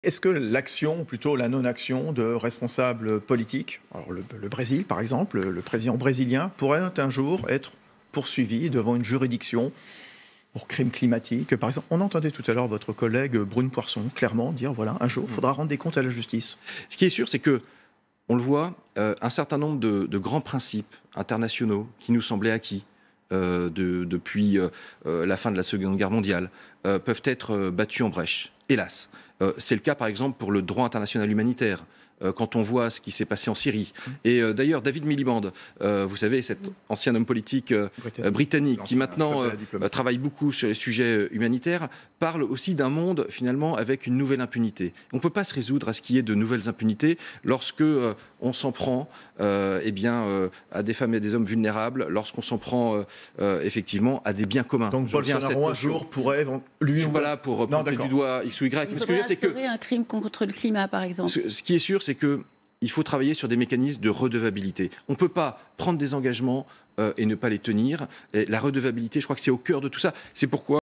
Est-ce que l'action, ou plutôt la non-action de responsables politiques, alors le Brésil par exemple, le président brésilien, pourrait un jour être poursuivi devant une juridiction pour crimes climatiques, par exemple? On entendait tout à l'heure votre collègue Brune Poirson clairement dire, voilà, un jour, il faudra rendre des comptes à la justice. Ce qui est sûr, c'est que, on le voit, un certain nombre de grands principes internationaux qui nous semblaient acquis depuis la fin de la Seconde Guerre mondiale peuvent être battus en brèche, hélas. C'est le cas, par exemple, pour le droit international humanitaire. Quand on voit ce qui s'est passé en Syrie. Et d'ailleurs, David Miliband, vous savez, cet ancien homme politique britannique qui maintenant travaille beaucoup sur les sujets humanitaires, parle aussi d'un monde, finalement, avec une nouvelle impunité. On ne peut pas se résoudre à ce qu'il y ait de nouvelles impunités lorsque on s'en prend à des femmes et des hommes vulnérables, lorsqu'on s'en prend effectivement à des biens communs. Donc Bolsonaro, un jour, pourrait... Je ne suis pas là pour pointer du doigt X ou Y. Il faudrait instaurer un crime contre le climat, par exemple. Ce qui est sûr, c'est qu'il faut travailler sur des mécanismes de redevabilité. On ne peut pas prendre des engagements et ne pas les tenir. Et la redevabilité, je crois que c'est au cœur de tout ça. C'est pourquoi